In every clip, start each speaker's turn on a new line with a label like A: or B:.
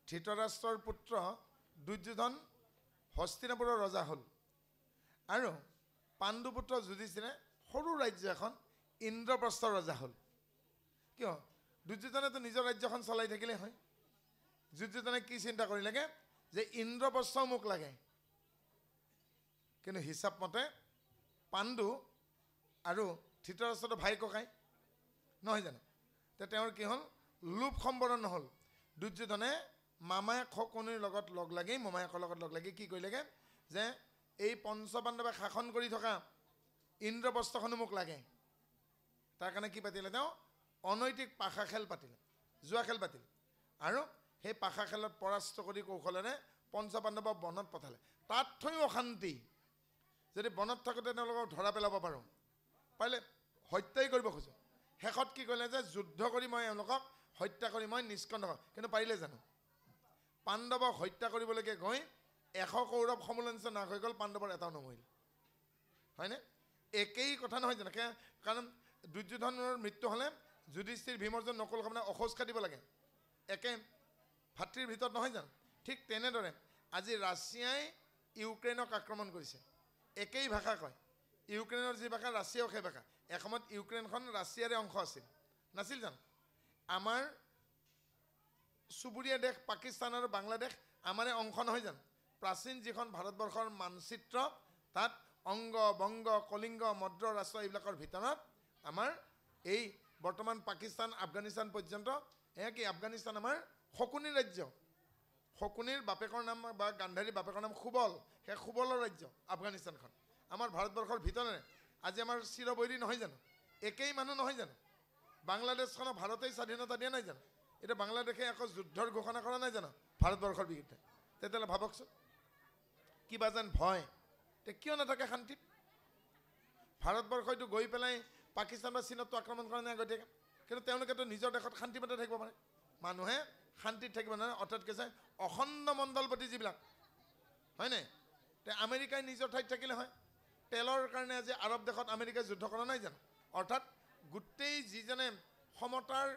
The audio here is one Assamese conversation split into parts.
A: ধৃতৰাষ্ট্ৰৰ পুত্ৰ দুৰ্যোধন হস্তিনাপুৰৰ ৰজা হ'ল আৰু পাণ্ডুপুত্ৰ যুধিষ্ঠিৰে সৰু ৰাজ্য এখন ইন্দ্ৰপ্ৰস্থৰ ৰজা হ'ল কিয় দুৰ্যোধনেতো নিজৰ ৰাজ্যখন চলাই থাকিলে হয় দুৰ্যোধনে কি চিন্তা কৰিলেগে যে ইন্দ্ৰপ্ৰস্থ মোক লাগে কিন্তু হিচাপ মতে পাণ্ডু আৰু ধৃতৰাষ্ট্ৰৰ ভাই ককাই নহয় জানো তে তেওঁৰ কি হ'ল লোভ সম্বৰণ নহ'ল দুৰ্যোধনে মামায়েক শকুনিৰ লগত লগ লাগি মোমায়েকৰ লগত লগ লাগি কি কৰিলেগে যে এই পঞ্চপাণ্ডৱে শাসন কৰি থকা ইন্দ্ৰপ্ৰস্থখনো মোক লাগে তাৰ কাৰণে কি পাতিলে তেওঁ অনৈতিক পাশা খেল পাতিলে জুৱা খেল পাতিলে আৰু সেই পাশা খেলত পৰাস্ত কৰি কৌশলেৰে পঞ্চপাণ্ডৱক বনত পঠালে তাত থৈও অশান্তি যদি বনত থাকোঁতে তেওঁলোকক ধৰা পেলাব পাৰোঁ পাৰিলে হত্যাই কৰিব খোজোঁ শেষত কি কৰিলে যে যুদ্ধ কৰি মই এওঁলোকক হত্যা কৰি মই নিষ্কণ্ঠ কিন্তু পাৰিলে জানো পাণ্ডৱক হত্যা কৰিবলৈকে গৈ 100 কৌৰৱ সমুলঞ্চ নাশ হৈ গ'ল পাণ্ডৱৰ এটাও নমৰিল হয়নে একেই কথা নহয় জানো কাৰণ দুৰ্যোধনৰ মৃত্যু হ'লে যুধিষ্ঠিৰ ভীমৰ্জন নকুল সমানে অখোজ কাটিব লাগে একে ভাতৃৰ ভিতৰত নহয় জানো ঠিক তেনেদৰে আজি ৰাছিয়াই ইউক্ৰেইনক আক্ৰমণ কৰিছে একেই ভাষা কয় ইউক্ৰেইনৰ যি ভাষা ৰাছিয়াও সেই ভাষা এসময়ত ইউক্ৰেইনখন ৰাছিয়াৰে অংশ আছিল নাছিল জানো আমাৰ চুবুৰীয়া দেশ পাকিস্তান আৰু বাংলাদেশ আমাৰে অংশ নহয় জানো প্ৰাচীন যিখন ভাৰতবৰ্ষৰ মানচিত্ৰ তাত অংগ বংগ কলিংগ মদ্ৰ ৰাষ্ট্ৰ এইবিলাকৰ ভিতৰত আমাৰ এই বৰ্তমান পাকিস্তান আফগানিস্তান পৰ্যন্ত এয়া কি আফগানিস্তান আমাৰ শকুনিৰ ৰাজ্য শকুনিৰ বাপেকৰ নাম বা গান্ধাৰীৰ বাপেকৰ নাম সুবল সেই সুবলৰ ৰাজ্য আফগানিস্তানখন আমাৰ ভাৰতবৰ্ষৰ ভিতৰে আজি আমাৰ চিৰবৈৰী নহয় জানো একেই মানুহ নহয় জানো বাংলাদেশখনক ভাৰতেই স্বাধীনতা দিয়া নাই জানো এতিয়া বাংলাদেশে একো যুদ্ধৰ ঘোষণা কৰা নাই জানো ভাৰতবৰ্ষৰ বিৰুদ্ধে তেতিয়াহ'লে ভাবকচোন কিবা যেন ভয় তে কিয় নাথাকে শান্তিত ভাৰতবৰ্ষইতো গৈ পেলাই পাকিস্তান বা চীনতো আক্ৰমণ কৰা নাই আগতীয়াকৈ কিন্তু তেওঁলোকেতো নিজৰ দেশত শান্তিমতে থাকিব পাৰে মানুহে শান্তিত থাকিব নোৱাৰে অৰ্থাৎ কৈছে অখণ্ড মণ্ডলপতি যিবিলাক হয়নে তে আমেৰিকাই নিজৰ ঠাইত থাকিলে হয় তেলৰ কাৰণে আজি আৰৱ দেশত আমেৰিকাই যুদ্ধ কৰা নাই জানো অৰ্থাৎ গোটেই যিজনে সমতাৰ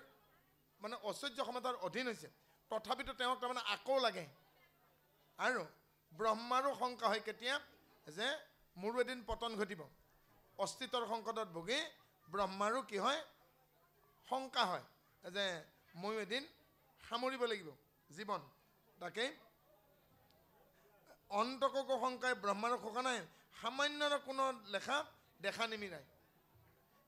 A: মানে ঐশ্বৰ্য সমতাৰ অধীন হৈছে তথাপিতো তেওঁক তাৰমানে আকৌ লাগে আৰু ব্ৰহ্মাৰো শংকা হয় কেতিয়া যে মোৰো এদিন পতন ঘটিব অস্তিত্বৰ সংকটত ভুগি ব্ৰহ্মাৰো কি হয় শংকা হয় যে ময়ো এদিন সামৰিব লাগিব জীৱন তাকে অন্তককো শংকাই ব্ৰহ্মাৰো শোকা নাই সামান্যৰ কোনো লেখা দেখা নিমিলাই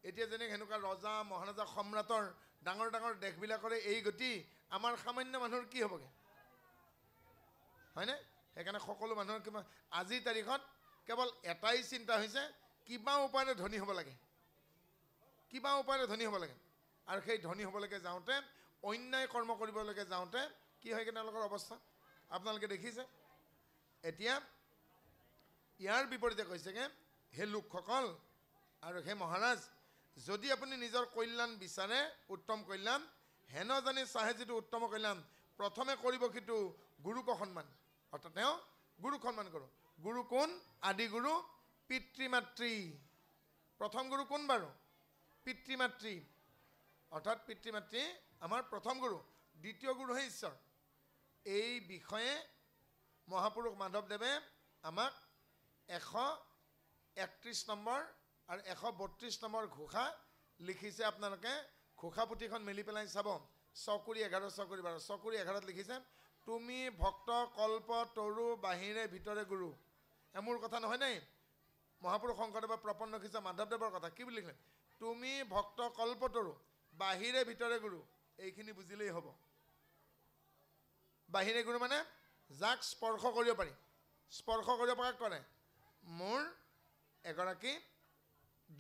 A: এতিয়া যেনে সেনেকুৱা ৰজা মহাৰাজা সম্ৰাটৰ ডাঙৰ ডাঙৰ দেশবিলাকৰে এই গতি আমাৰ সামান্য মানুহৰ কি হ'বগৈ হয়নে সেইকাৰণে সকলো মানুহৰ কিবা আজিৰ তাৰিখত কেৱল এটাই চিন্তা হৈছে কিবা উপায়েৰে ধনী হ'ব লাগে কিবা উপায়েৰে ধনী হ'ব লাগে আৰু সেই ধনী হ'বলৈকে যাওঁতে অন্যায় কৰ্ম কৰিবলৈকে যাওঁতে কি হয় তেওঁলোকৰ অৱস্থা আপোনালোকে দেখিছে এতিয়া ইয়াৰ বিপৰীতে কৈছেগৈ হে লোকসকল আৰু হে মহাৰাজ যদি আপুনি নিজৰ কল্যাণ বিচাৰে উত্তম কল্যাণ হেন জানি চাহে যিটো উত্তম কল্যাণ প্ৰথমে কৰিব কিন্তু গুৰুক সন্মান অৰ্থাৎ তেওঁ গুৰুক সন্মান কৰোঁ গুৰু কোন আদি গুৰু পিতৃ মাতৃ প্ৰথম গুৰু কোন বাৰু পিতৃ মাতৃ অৰ্থাৎ পিতৃ মাতৃ আমাৰ প্ৰথম গুৰু দ্বিতীয় গুৰুহে ঈশ্বৰ এই বিষয়ে মহাপুৰুষ মাধৱদেৱে আমাক 131 নম্বৰ আৰু 132 নম্বৰ ঘোষা লিখিছে আপোনালোকে ঘোষা পুথিখন মেলি পেলাই চাব চকুৰি 11 চকুৰি 12 চকুৰি 11ত লিখিছে তুমি ভক্ত কল্প তৰু বাহিৰে ভিতৰে গুৰু মোৰ কথা নহয় নাই মহাপুৰুষ শংকৰদেৱৰ প্ৰপন্ন খিছে মাধৱদেৱৰ কথা কি বুলি লিখিলে তুমি ভক্ত কল্প তৰু বাহিৰে ভিতৰে গুৰু এইখিনি বুজিলেই হ'ব বাহিৰে গুৰু মানে যাক স্পৰ্শ কৰিব পাৰি স্পৰ্শ কৰিব পৰাক কৰে মোৰ এগৰাকী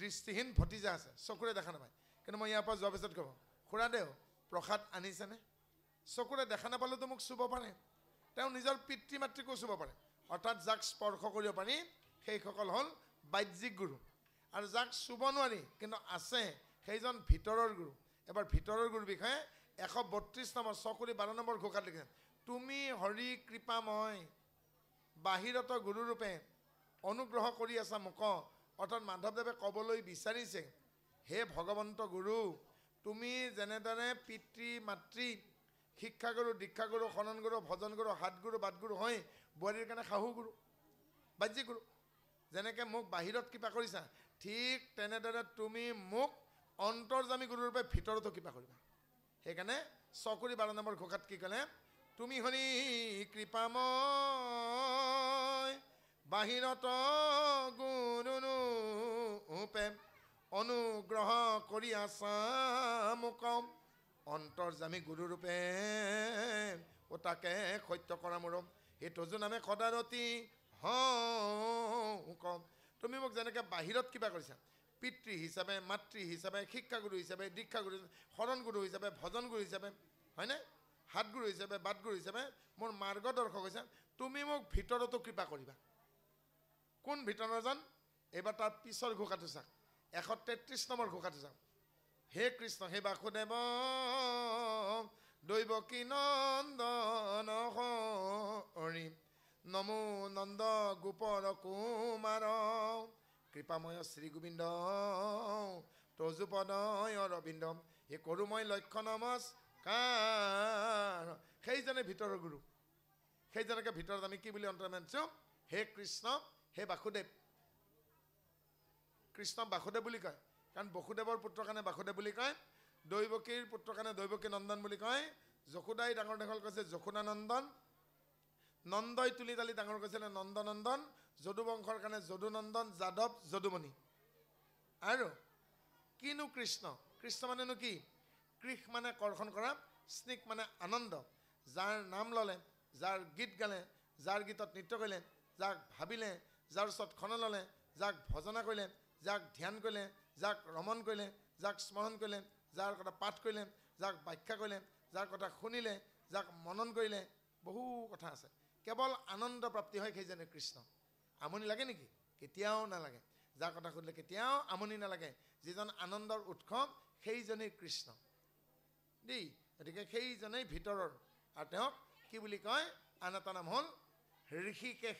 A: দৃষ্টিহীন ভতিজা আছে চকুৰে দেখা নাপায় কিন্তু মই ইয়াৰ পৰা যোৱাৰ পিছত ক'ব খুৰাদেউ প্ৰসাদ আনিছেনে চকুৰে দেখা নাপালেতো মোক চুব পাৰে তেওঁ নিজৰ পিতৃ মাতৃকো চুব পাৰে অৰ্থাৎ যাক স্পৰ্শ কৰিব পাৰি সেইসকল হ'ল বাহ্যিক গুৰু আৰু যাক চুব নোৱাৰি কিন্তু আছে সেইজন ভিতৰৰ গুৰু এবাৰ ভিতৰৰ গুৰুৰ বিষয়ে 132 নম্বৰ চকুৰি 12 নম্বৰ ঘোষাত লিখিছে তুমি হৰি কৃপাময় বাহিৰত গুৰুৰূপে অনুগ্ৰহ কৰি আছা মোক অৰ্থাৎ মাধৱদেৱে ক'বলৈ বিচাৰিছে হে ভগৱন্ত গুৰু তুমি যেনেদৰে পিতৃ মাতৃ শিক্ষাগুৰু দীক্ষাগুৰু শৰণগুৰু ভজনগুৰু হাতগুৰু বাটগুৰু হৈ বোৱাৰীৰ কাৰণে শাহু গুৰু বাহ্যিক গুৰু যেনেকৈ মোক বাহিৰত কৃপা কৰিছা ঠিক তেনেদৰে তুমি মোক অন্তৰ্যামী গুৰুৰূপে ভিতৰতো কৃপা কৰিবা সেইকাৰণে 6:12 নম্বৰ ঘোষাত কি ক'লে তুমি হৰি কৃপাময় বাহিৰত গুৰুৰূপে অনুগ্ৰহ কৰি আছা মোক অন্তৰ্যামী গুৰুৰূপে ও তাকে সত্য কৰা মোৰ এই তজু নামে সদাৰতি কম তুমি মোক যেনেকৈ বাহিৰত কিবা কৰিছা পিতৃ হিচাপে মাতৃ হিচাপে শিক্ষাগুৰু হিচাপে দীক্ষাগুৰু শৰণগুৰু হিচাপে ভজনগুৰু হিচাপে হয়নে হাতগুৰু হিচাপে বাটগুৰু হিচাপে মোৰ মাৰ্গদৰ্শক হৈছে তুমি মোক ভিতৰতো কৃপা কৰিবা কোন ভিতৰজন এইবাৰ তাৰ পিছৰ ঘোষাটো চাওক 133 নম্বৰ ঘোষাটো চাওক হে কৃষ্ণ হে বাসুদেৱ দৈৱকী নন্দন হৰি নমো নন্দ গোপৰ কুমাৰ কৃপাময় শ্ৰী গোবিন্দ তজুপদয় অৰবিন্দ হে কৰোঁ মই লক্ষ্য নমস্কাৰ সেইজনে ভিতৰৰ গুৰু সেইজনকে ভিতৰত আমি কি বুলি অন্তৰ্যামী আনিছোঁ হে কৃষ্ণ হে বাসুদেৱ কৃষ্ণ বাসুদেৱ বুলি কয় কাৰণ বসুদেৱৰ পুত্ৰৰ কাৰণে বাসুদেৱ বুলি কয় দৈৱকীৰ পুত্ৰৰ কাৰণে দৈৱকী নন্দন বুলি কয় যশোদাই ডাঙৰ দীঘল কৈছে যশোদানন্দন নন্দই তুলি তালি ডাঙৰ কৈছিলে নন্দনন্দন যদু বংশৰ কাৰণে যদুনন্দন যাদৱ যদুমণি আৰু কিনো কৃষ্ণ কৃষ্ণ মানেনো কি কৃষ মানে কৰ্ষণ কৰা স্নিক মানে আনন্দ যাৰ নাম ল'লে যাৰ গীত গালে যাৰ গীতত নৃত্য কৰিলে যাক ভাবিলে যাৰ ওচৰত খনন ল'লে যাক ভজনা কৰিলে যাক ধ্যান কৰিলে যাক ৰমণ কৰিলে যাক স্মৰণ কৰিলে যাৰ কথা পাঠ কৰিলে যাক ব্যাখ্যা কৰিলে যাৰ কথা শুনিলে যাক মনন কৰিলে বহু কথা আছে কেৱল আনন্দ প্ৰাপ্তি হয় সেইজনে কৃষ্ণ আমনি লাগে নেকি কেতিয়াও নালাগে যাৰ কথা শুনিলে কেতিয়াও আমনি নালাগে যিজন আনন্দৰ উৎস সেইজনেই কৃষ্ণ দেই গতিকে সেইজনেই ভিতৰৰ আৰু তেওঁক কি বুলি কয় আন এটা নাম হ'ল ঋষিকেশ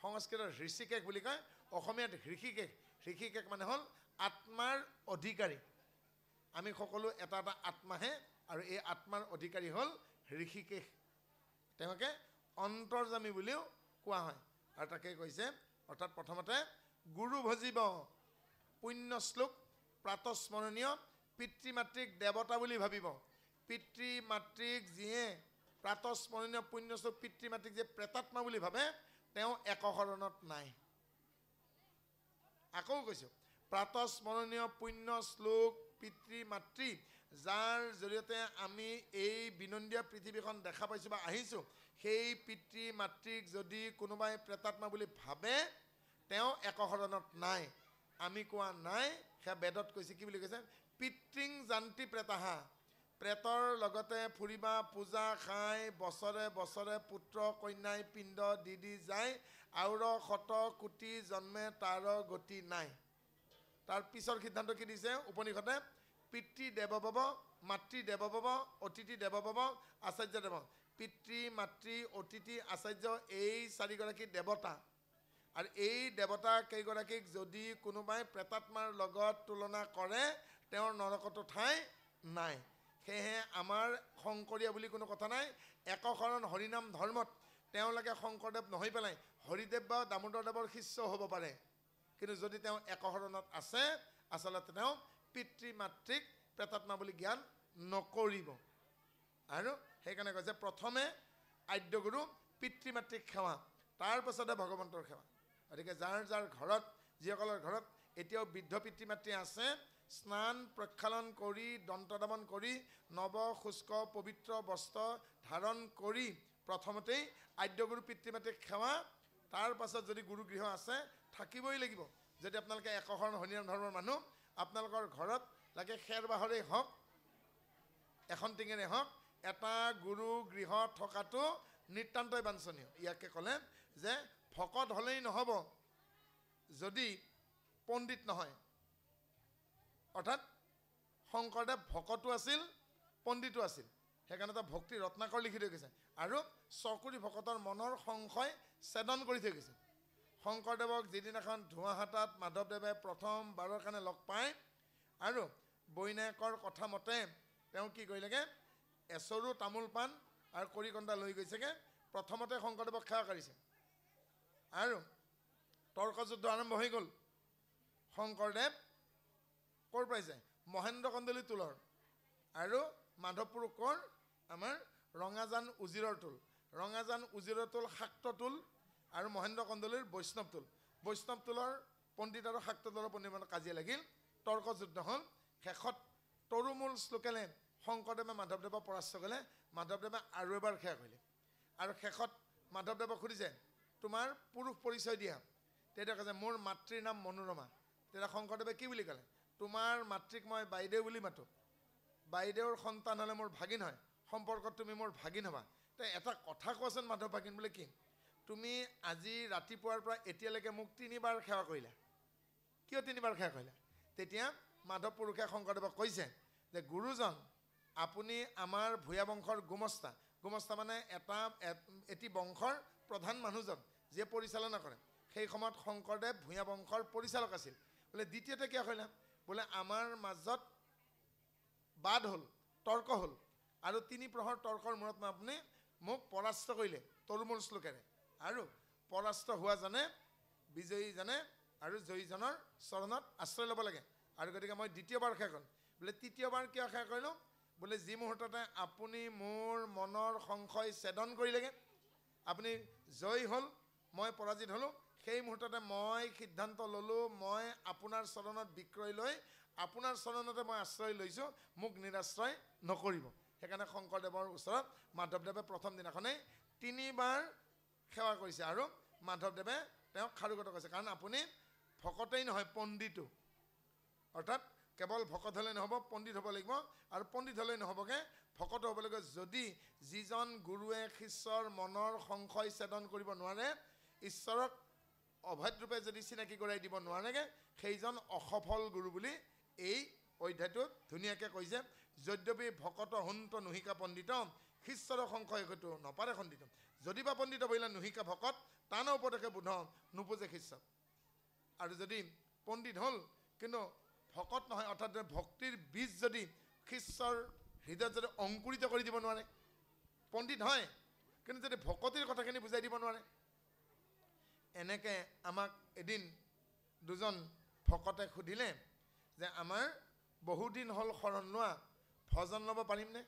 A: সংস্কৃতৰ ঋষিকেশ বুলি কয় অসমীয়াত ঋষিকেশ ঋষিকেশ মানে হ'ল আত্মাৰ অধিকাৰী আমি সকলো এটা এটা আত্মাহে আৰু এই আত্মাৰ অধিকাৰী হ'ল ঋষিকেশ তেওঁকে অন্তৰ্যামী বুলিও কোৱা হয় আৰু তাকে কৈছে অৰ্থাৎ প্ৰথমতে গুৰু ভজিব পুণ্য শ্লোক প্ৰাতঃস্মৰণীয় পিতৃ মাতৃক দেৱতা বুলি ভাবিব পিতৃ মাতৃক যিয়ে প্ৰাতঃস্মৰণীয় পুণ্য শ্লোক পিতৃ মাতৃক যে প্ৰেতাত্মা বুলি ভাবে তেওঁ একশৰণত নাই আকৌ কৈছোঁ প্ৰাতঃস্মৰণীয় পুণ্য শ্লোক পিতৃ মাতৃ যাৰ জৰিয়তে আমি এই বিনন্দীয়া পৃথিৱীখন দেখা পাইছোঁ বা আহিছোঁ সেই পিতৃ মাতৃক যদি কোনোবাই প্ৰেতাত্মা বুলি ভাবে তেওঁ একশৰণত নাই আমি কোৱা নাই সেয়া বেদত কৈছে কি বুলি কৈছে পিতৃং জান্তি প্ৰেতাহা প্ৰেতৰ লগতে ফুৰিবা পূজা খাই বছৰে বছৰে পুত্ৰ কন্যাই পিণ্ড দি যায় আউৰ শত কোটি জন্মে তাৰ গতি নাই তাৰ পিছৰ সিদ্ধান্ত কি দিছে উপনিষদে পিতৃ দেৱভৱ মাতৃ দেৱভৱ অতিথি দেৱভৱ আচাৰ্য দেৱ পিতৃ মাতৃ অতিথি আচাৰ্য এই চাৰিগৰাকী দেৱতা আৰু এই দেৱতা কেইগৰাকীক যদি কোনোবাই প্ৰেতাত্মাৰ লগত তুলনা কৰে তেওঁৰ নৰকতো ঠাই নাই সেয়েহে আমাৰ শংকৰীয়া বুলি কোনো কথা নাই একশৰণ হৰিনাম ধৰ্মত তেওঁলোকে শংকৰদেৱ নহৈ পেলাই হৰিদেৱ বা দামোদৰদেৱৰ শিষ্য হ'ব পাৰে কিন্তু যদি তেওঁ একশৰণত আছে আচলতে তেওঁ পিতৃ মাতৃক প্ৰেতাত্মা বুলি জ্ঞান নকৰিব আৰু সেইকাৰণে কৈছে প্ৰথমে আদ্যগুৰু পিতৃ মাতৃক সেৱা তাৰপাছতে ভগৱন্তৰ সেৱা গতিকে যাৰ যাৰ ঘৰত যিসকলৰ ঘৰত এতিয়াও বৃদ্ধ পিতৃ মাতৃ আছে স্নান প্ৰক্ষালন কৰি দন্তদামন কৰি নৱ শুষ্ক পবিত্ৰ বস্ত্ৰ ধাৰণ কৰি প্ৰথমতেই আদ্যগুৰু পিতৃ মাতৃক সেৱা তাৰ পাছত যদি গুৰুগৃহ আছে থাকিবই লাগিব যদি আপোনালোকে একশৰণ হৰিনাম ধৰ্মৰ মানুহ আপোনালোকৰ ঘৰত লাগে খেৰ বাঁহৰেই হওক এখন টিঙেৰে হওক এটা গুৰু গৃহ থকাটো নিতান্তই বাঞ্ছনীয় ইয়াকে ক'লে যে ভকত হ'লেই নহ'ব যদি পণ্ডিত নহয় অৰ্থাৎ শংকৰদেৱ ভকতো আছিল পণ্ডিতো আছিল সেইকাৰণে এটা ভক্তি ৰত্নাকৰ লিখি থৈ গৈছে আৰু চকুৰি ভকতৰ মনৰ সংশয় ছেদন কৰি থৈ গৈছে শংকৰদেৱক যিদিনাখন ধোঁৱাহাটাত মাধৱদেৱে প্ৰথমবাৰৰ কাৰণে লগ পায় আৰু বৈনায়কৰ কথা মতে তেওঁ কি কৰিলেগৈ এচৰু তামোল পাণ আৰু কৰিকন্দা লৈ গৈছেগৈ। প্ৰথমতে শংকৰদেৱক সেৱা কৰিছে আৰু তৰ্কযুদ্ধ আৰম্ভ হৈ গ'ল। শংকৰদেৱ ক'ৰ পাইছে? মহেন্দ্ৰ কন্দলী টোলৰ আৰু মাধৱপুৰ ক'ৰ? আমাৰ ৰঙাজান উজিৰৰ টোল। ৰঙাজান উজিৰৰ টোল শাক্ত টোল আৰু মহেন্দ্ৰ কন্দলীৰ বৈষ্ণৱ টোল। বৈষ্ণৱ টোলৰ পণ্ডিত আৰু শাক্ত টোলৰ পণ্ডিত মাজত কাজিয়া লাগিল, তৰ্কযুদ্ধ হ'ল। শেষত তৰুমূল শ্লোকেৰে শংকৰদেৱে মাধৱদেৱক পৰাস্ত কৰিলে। মাধৱদেৱে আৰু এবাৰ সেৱা কৰিলে আৰু শেষত মাধৱদেৱক সুধিছে তোমাৰ পুৰুষ পৰিচয় দিয়া। তেতিয়া কৈছে মোৰ মাতৃৰ নাম মনোৰমা। তেতিয়া শংকৰদেৱে কি বুলি ক'লে? তোমাৰ মাতৃক মই বাইদেউ বুলি মাতোঁ, বাইদেউৰ সন্তান হ'লে মোৰ ভাগিন হয়, সম্পৰ্কত তুমি মোৰ ভাগিন হ'বা। তে এটা কথা কোৱাচোন মাধৱ ভাগিন বোলে কি? তুমি আজি ৰাতিপুৱাৰ পৰা এতিয়ালৈকে মোক 3 বাৰ সেৱা কৰিলা, কিয় 3 বাৰ সেৱা কৰিলা? তেতিয়া মাধৱ পুৰুষে শংকৰদেৱক কৈছে যে গুৰুজন আপুনি আমাৰ ভূঞা বংশৰ গুমস্তা। গুমস্তা মানে এটি বংশৰ প্ৰধান মানুহজন যিয়ে পৰিচালনা কৰে। সেই সময়ত শংকৰদেৱ ভূঞা বংশৰ পৰিচালক আছিল। বোলে দ্বিতীয়তে কিয় কৰিলা? বোলে আমাৰ মাজত বাদ হ'ল, তৰ্ক হ'ল আৰু 3 প্ৰহৰ তৰ্কৰ মূৰত আপুনি মোক পৰাস্ত কৰিলে তৰুমূল শ্লোকেৰে। আৰু পৰাস্ত হোৱাজনে বিজয়ীজনে আৰু জয়ীজনৰ চৰণত আশ্ৰয় ল'ব লাগে। আৰু গতিকে মই দ্বিতীয়বাৰ সেৱা কৰিলোঁ। বোলে তৃতীয়বাৰ কিয় সেৱা কৰিলোঁ? বোলে যি মুহূৰ্ততে আপুনি মোৰ মনৰ সংশয় ছেদন কৰিলেগৈ, আপুনি জয় হ'ল, মই পৰাজিত হ'লোঁ, সেই মুহূৰ্ততে মই সিদ্ধান্ত ল'লোঁ মই আপোনাৰ চৰণত বিক্ৰয় লৈ আপোনাৰ চৰণতে মই আশ্ৰয় লৈছোঁ, মোক নিৰাশ্ৰয় নকৰিব। সেইকাৰণে শংকৰদেৱৰ ওচৰত মাধৱদেৱে প্ৰথম দিনাখনেই 3 বাৰ সেৱা কৰিছে আৰু মাধৱদেৱে তেওঁক খাৰুগত কৰিছে। কাৰণ আপুনি ভকতেই নহয় পণ্ডিতো, অৰ্থাৎ কেৱল ভকত হ'লে নহ'ব, পণ্ডিত হ'ব লাগিব। আৰু পণ্ডিত হ'লেই নহ'বগৈ, ভকত হ'ব লাগিব। যদি যিজন গুৰুৱে শিষ্যৰ মনৰ সংশয় ছেদন কৰিব নোৱাৰে, ঈশ্বৰক অভেদৰূপে যদি চিনাকি কৰাই দিব নোৱাৰেগৈ, সেইজন অসফল গুৰু বুলি এই অধ্যায়টোত ধুনীয়াকৈ কৈছে। যদ্যপি ভকত হন্ত নুহিকা পণ্ডিত, শিষ্যৰ সংশয় হয়তো নপাৰে খণ্ডিত। যদিবা পণ্ডিত বহিলে নুহিকা ভকত, টান উপদেশে বুধ নোপোজে শিষ্য। আৰু যদি পণ্ডিত হ'ল কিন্তু ভকত নহয়, অৰ্থাৎ ভক্তিৰ বীজ যদি শিষ্যৰ হৃদয়ত যদি অংকুৰিত কৰি দিব নোৱাৰে, পণ্ডিত হয় কিন্তু যদি ভকতিৰ কথাখিনি বুজাই দিব নোৱাৰে। এনেকৈ আমাক এদিন দুজন ভকতে সুধিলে যে আমাৰ বহুদিন হ'ল শৰণ লোৱা, ভজন ল'ব পাৰিমনে?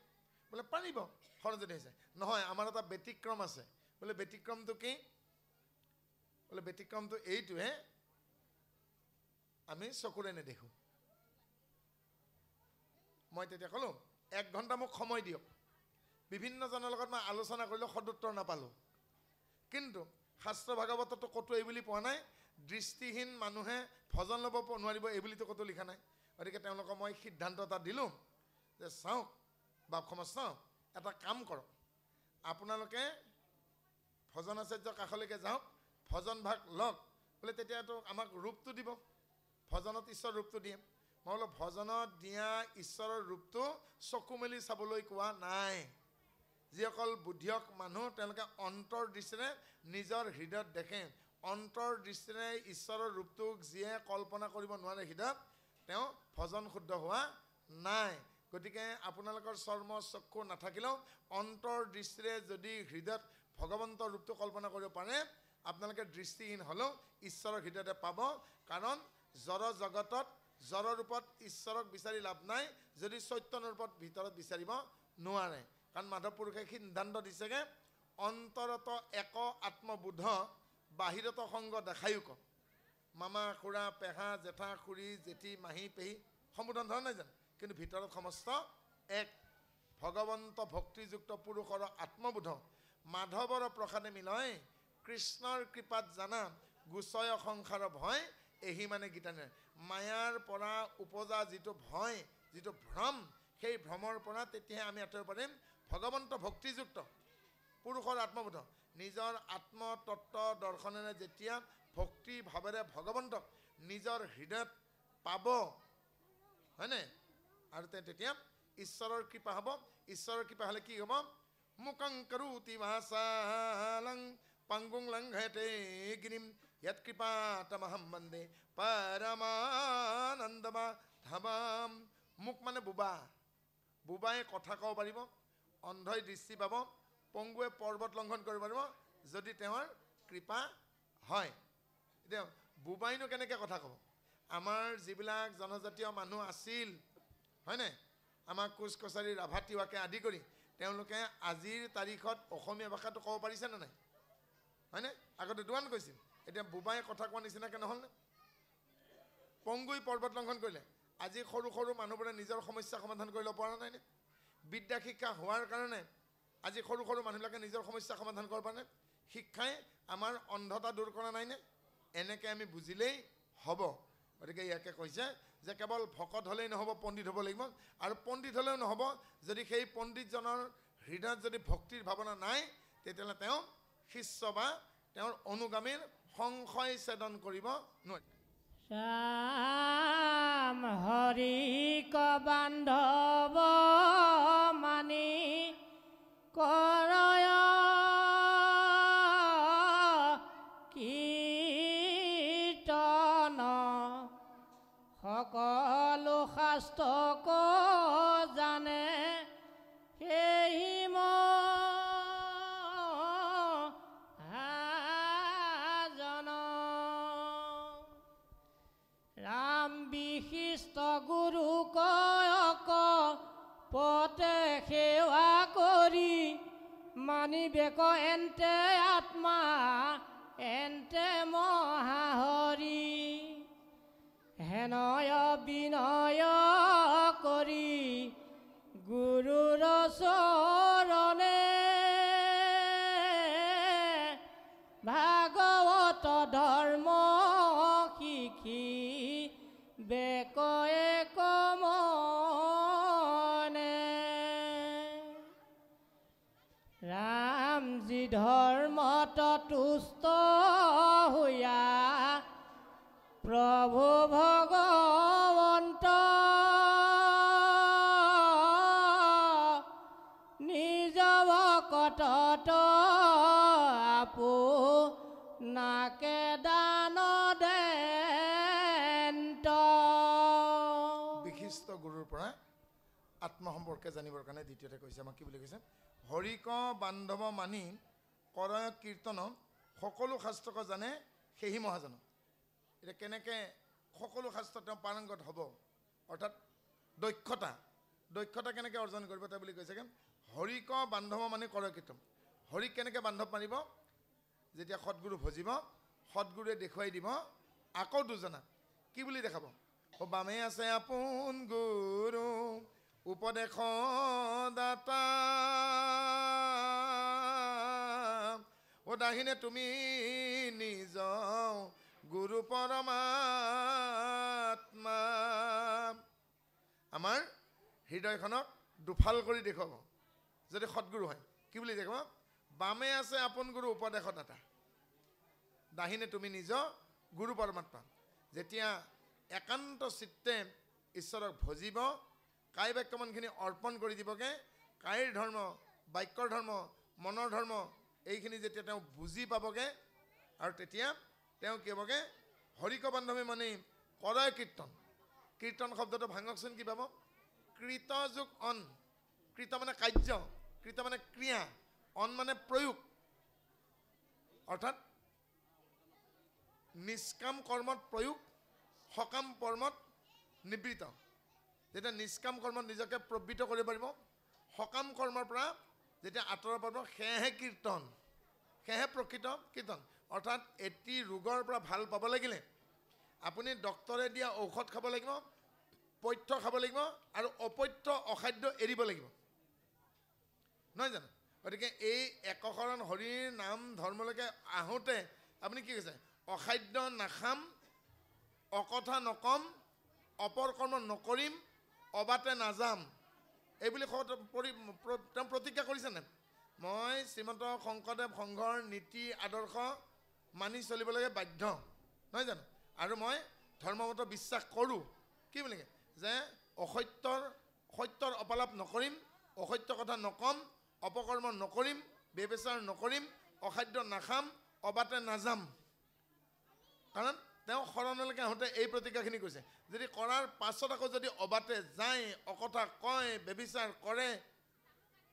A: বোলে পাৰিব শৰণ যদি হৈছে। নহয়, আমাৰ এটা ব্যতিক্ৰম আছে। বোলে ব্যতিক্ৰমটো কি? বোলে ব্যতিক্ৰমটো এইটোহে, আমি চকুৰে নেদেখোঁ। মই তেতিয়া ক'লোঁ 1 ঘণ্টা মোক সময় দিয়ক। বিভিন্নজনৰ লগত মই আলোচনা কৰিলোঁ, সদুত্তৰ নাপালোঁ। কিন্তু শাস্ত্ৰ ভাগৱততো ক'তো এই বুলি পোৱা নাই, দৃষ্টিহীন মানুহে ভজন ল'ব নোৱাৰিব এই বুলিতো ক'তো লিখা নাই। গতিকে তেওঁলোকক মই সিদ্ধান্ত এটা দিলোঁ যে চাওক বাপ সমাজ, চাওক এটা কাম কৰক, আপোনালোকে ভজনাচাৰ্যৰ কাষলৈকে যাওক, ভজন ভাগ লওক। বোলে তেতিয়াতো আমাক ৰূপটো দিব, ভজনত ঈশ্বৰ ৰূপটো দিয়ে। মই বোলো ভজনত দিয়া ঈশ্বৰৰ ৰূপটো চকু মেলি চাবলৈ কোৱা নাই। যিসকল বুদ্ধিয়ক মানুহ তেওঁলোকে অন্তৰ দৃষ্টিৰে নিজৰ হৃদয়ত দেখে। অন্তৰ দৃষ্টিৰে ঈশ্বৰৰ ৰূপটোক যিয়ে কল্পনা কৰিব নোৱাৰে হৃদয়ত, তেওঁ ভজন শুদ্ধ হোৱা নাই। গতিকে আপোনালোকৰ চৰ্ম চক্ষু নাথাকিলেও অন্তৰ দৃষ্টিৰে যদি হৃদয়ত ভগৱন্তৰ ৰূপটো কল্পনা কৰিব পাৰে, আপোনালোকে দৃষ্টিহীন হ'লেও ঈশ্বৰৰ হৃদয়তে পাব। কাৰণ জড় জগতত জড় ৰূপত ঈশ্বৰক বিচাৰি লাভ নাই যদি চৈতন্য ৰূপত ভিতৰত বিচাৰিব নোৱাৰে। কাৰণ মাধৱ পুৰুষে সিদ্ধান্ত দিছেগৈ অন্তৰত এক আত্মবোধ, বাহিৰত সংগ দেখায়ো ক। মামা খুৰা পেহা জেঠা খুৰী জেঠি মাহী পেহী সম্বোধন ধৰা নাই জানো, কিন্তু ভিতৰত সমস্ত এক। ভগৱন্ত ভক্তিযুক্ত পুৰুষৰ আত্মবোধ মাধৱৰ প্ৰসাদে মিলয়, কৃষ্ণৰ কৃপাত জানা গোচয় সংসাৰ ভয়, এহি মানে গীতানে। মায়াৰ পৰা উপজা যিটো ভয়, যিটো ভ্ৰম, সেই ভ্ৰমৰ পৰা তেতিয়াহে আমি আঁতৰিব পাৰিম। ভগৱন্ত ভক্তিযুক্ত পুৰুষৰ আত্মবোধ, নিজৰ আত্মতত্ত্ব দৰ্শনেৰে যেতিয়া ভক্তি ভাৱেৰে ভগৱন্তক নিজৰ হৃদয়ত পাব, হয়নে? আৰু তেতিয়া ঈশ্বৰৰ কৃপা হ'ব। ঈশ্বৰৰ কৃপা হ'লে কি হ'ব? মুকং কৰোতি ভাসালং পাংগুং লংঘয়তে গিৰিম য়ৎ কৃপাতমহম বন্দে পৰমানন্দমাধৱম। মুক মানে বোবা, বোবাই কথা ক'ব পাৰিব, অন্ধই দৃষ্টি পাব, পংগুৱে পৰ্বত লংঘন কৰিব পাৰিব যদি তেওঁৰ কৃপা হয়। এতিয়া বুবাইনো কেনেকৈ কথা ক'ব? আমাৰ যিবিলাক জনজাতীয় মানুহ আছিল হয়নে, আমাৰ কোচ কছাৰী ৰাভা তিৱাকে আদি কৰি তেওঁলোকে আজিৰ তাৰিখত অসমীয়া ভাষাটো ক'ব পাৰিছেনে নাই? হয়নে? আগতে দোৱান কৈছিল, এতিয়া বুবাই কথা কোৱা নিচিনাকৈ নহ'লনে? পংগুই পৰ্বত লংঘন কৰিলে, আজি সৰু সৰু মানুহবোৰে নিজৰ সমস্যা সমাধান কৰিব পৰা নাইনে? বিদ্যা শিক্ষা হোৱাৰ কাৰণে আজি সৰু সৰু মানুহবিলাকে নিজৰ সমস্যা সমাধান কৰিব পৰা নাই? শিক্ষাই আমাৰ অন্ধতা দূৰ কৰা নাইনে? এনেকৈ আমি বুজিলেই হ'ব। গতিকে ইয়াকে কৈছে যে কেৱল ভকত হ'লেই নহ'ব, পণ্ডিত হ'ব লাগিব। আৰু পণ্ডিত হ'লেও নহ'ব, যদি সেই পণ্ডিতজনৰ হৃদয়ত যদি ভক্তিৰ ভাৱনা নাই, তেতিয়াহ'লে তেওঁ শিষ্য বা তেওঁৰ অনুগামীৰ সংশয় ছেদন কৰিব নোৱাৰে।
B: শ্যাম হৰিক বান্ধৱ মানি কৰয় কীৰ্তন, সকলো শাস্ত্ৰক জানে সেই মহাজন। ৰাম বিশিষ্ট গুৰু কয়ক পতে সেৱা কৰি, মানিবেক এন্তে আত্মা এন্তে মহাহৰি। হেনয় বিনয় কৰি গুৰুৰ চৰণে, ভাগৱত ধৰ্ম শিকি বেক এক মনে। ৰামজী ধৰ্মত তুষ্ট হৈয়া, প্ৰভু ভগৱন্ত নিজ ভকতত আপোনাকে দান দেন্ত।
A: বিশিষ্ট গুৰুৰ পৰা আত্মসম্পৰ্কে জানিবৰ কাৰণে দ্বিতীয়তে কৈছে, আমাক কি বুলি কৈছে? হৰিক বান্ধৱ মানি কৰয় কীৰ্তন, সকলো শাস্ত্ৰক জানে সেহি মহাজন। এতিয়া কেনেকৈ সকলো শাস্ত্ৰ তেওঁ পাৰংগত হ'ব, অৰ্থাৎ দক্ষতা কেনেকৈ অৰ্জন কৰিব তেওঁ বুলি কৈছে? হৰিক বান্ধৱ মানি কৰয় কীৰ্তন। হৰিক কেনেকৈ বান্ধৱ মানিব? যেতিয়া সৎগুৰু ভজিব, সৎগুৰুৱে দেখুৱাই দিব আকৌ দুজনা। কি বুলি দেখাব? বামে আছে আপোন গুৰু উপদেশ দাতা, দাহিনে তুমি নিজ গুৰু পৰমাত্মা। আমাৰ হৃদয়খনক দুফাল কৰি দেখুৱাব যদি সৎগুৰু হয়। কি বুলি দেখুৱাব? বামে আছে আপোন গুৰু উপদেশ দাতা, দাহিনে তুমি নিজ গুৰু পৰমাত্মা। যেতিয়া একান্ত চিত্তে ঈশ্বৰক ভজিব, কায় বাক্যমনখিনি অৰ্পণ কৰি দিবগৈ, কায়ৰ ধৰ্ম, বাক্যৰ ধৰ্ম, মনৰ ধৰ্ম এইখিনি যেতিয়া তেওঁ বুজি পাবগৈ, আৰু তেতিয়া তেওঁ কি হ'বগৈ? হৰিক বান্ধৱী মানি কৰয় কীৰ্তন। কীৰ্তন শব্দটো ভাঙকচোন, কি পাব? কৃত যোগ অন। কৃত মানে কাৰ্য, কৃত মানে ক্ৰিয়া, অন মানে প্ৰয়োগ, অৰ্থাৎ নিষ্কাম কৰ্মত প্ৰয়োগ, সকাম কৰ্মত নিবৃত্ত। যেতিয়া নিষ্কাম কৰ্মত নিজকে প্ৰবৃত্ত কৰিব পাৰিব, সকাম কৰ্মৰ পৰা যেতিয়া আঁতৰাব পাৰিব, সেয়েহে কীৰ্তন, সেয়েহে প্ৰকৃত কীৰ্তন। অৰ্থাৎ এটি ৰোগৰ পৰা ভাল পাব লাগিলে আপুনি ডক্তৰে দিয়া ঔষধ খাব লাগিব, পথ্য খাব লাগিব, আৰু অপথ্য অখাদ্য এৰিব লাগিব, নহয় জানো? গতিকে এই একশৰণ হৰিৰ নাম ধৰ্মলৈকে আহোঁতে আপুনি কি কৈছে? অখাদ্য নাখাম, অকথা নকম, অপৰ কৰ্ম নকৰিম, অবাটে নাযাম, এইবুলি তেওঁ প্ৰতিজ্ঞা কৰিছেনে? মই শ্ৰীমন্ত শংকৰদেৱ সংঘৰ নীতি আদৰ্শ মানি চলিবলৈকে বাধ্য, নহয় জানো? আৰু মই ধৰ্মমত বিশ্বাস কৰোঁ। কি বুলি যে সত্যৰ অপলাপ নকৰিম, অসত্য কথা নকম, অপকৰ্ম নকৰিম, ব্যভিচাৰ নকৰিম, অখাদ্য নাখাম, অবাটে নাযাম। কাৰণ তেওঁ শৰণলৈকে আহোঁতে এই প্ৰতিজ্ঞাখিনি কৈছে। যদি কৰাৰ পাছত আকৌ যদি অবাটে যায়, অকথা কয়, ব্যভিচাৰ কৰে,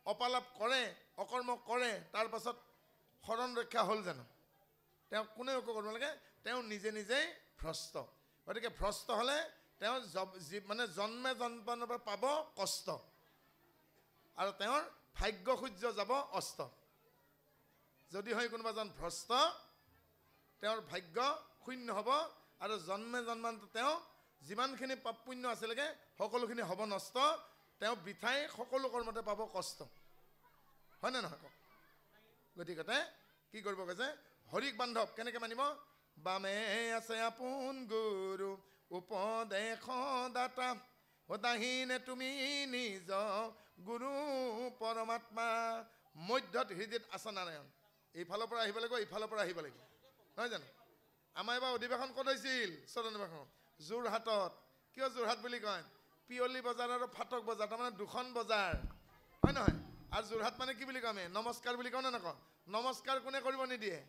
A: অপালাপ কৰে, অকৰ্ম কৰে, তাৰ পাছত শৰণ ৰক্ষা হ'ল জানো? তেওঁ কোনেও একো কৰিব নালাগে, তেওঁ নিজে নিজেই ভ্ৰষ্ট। গতিকে ভ্ৰষ্ট হ'লে তেওঁ মানে জন্মে জন্মৰ পৰা পাব কষ্ট, আৰু তেওঁৰ ভাগ্য সূৰ্য যাব অস্ত। যদি হয় কোনোবাজন ভ্ৰষ্ট, তেওঁৰ ভাগ্য শূন্য হ'ব, আৰু জন্মে জন্মান্ত তেওঁ যিমানখিনি পাপ পুণ্য আছিলেগে সকলোখিনি হ'ব নষ্ট। তেওঁ বৃথাই সকলো কৰ্মতে পাব কষ্ট, হয়নে নহয় কওক? গতিকে কি কৰিব কৈছে? হৰিক বান্ধৱ কেনেকৈ মানিব? বামে আছে আপোন গুৰু উপদেশ দাতা, দাহিনে তুমি নিজ গুৰু পৰমাত্মা, মধ্যত হৃদয়ত আছে নাৰায়ণ। এইফালৰ পৰা আহিব লাগিব, এইফালৰ পৰা আহিব লাগিব, নহয় জানো? আমাৰ এবাৰ অধিৱেশন ক'ত হৈছিল? চৰণবাসন যোৰহাটত। কিয় যোৰহাট বুলি কয়? পিয়লি বজাৰ আৰু ফাটক বজাৰ, তাৰমানে দুখন বজাৰ, হয় নহয়? আৰু যোৰহাট মানে কি বুলি কওঁ আমি? নমস্কাৰ বুলি কওঁ নে নকওঁ? নমস্কাৰ কোনে কৰিব নিদিয়ে?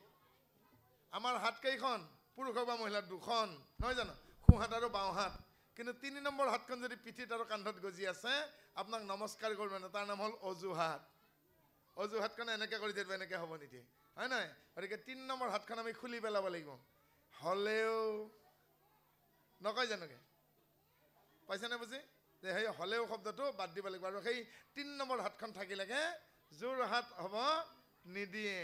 A: আমাৰ হাত কেইখন? পুৰুষ বা মহিলাৰ দুখন, নহয় জানো? সোঁহাত আৰু বাওঁহাত। কিন্তু ৩ নম্বৰ হাতখন যদি পিঠিত আৰু কান্ধত গজি আছে, আপোনাক নমস্কাৰ কৰিব না, তাৰ নাম হ'ল অজুহাত। অজুহাতখনে এনেকৈ কৰি দিব, এনেকৈ হ'ব নিদিয়ে, হয় নহয়? গতিকে ৩ নম্বৰ হাতখন আমি খুলি পেলাব লাগিব। হ'লেও নকয় জানোকে? পাইছেনে বুজি? যে সেই হ'লেও শব্দটো বাদ দিব লাগিব, আৰু সেই ৩ নম্বৰ হাতখন থাকিলেগে যোৰহাট হ'ব নিদিয়ে,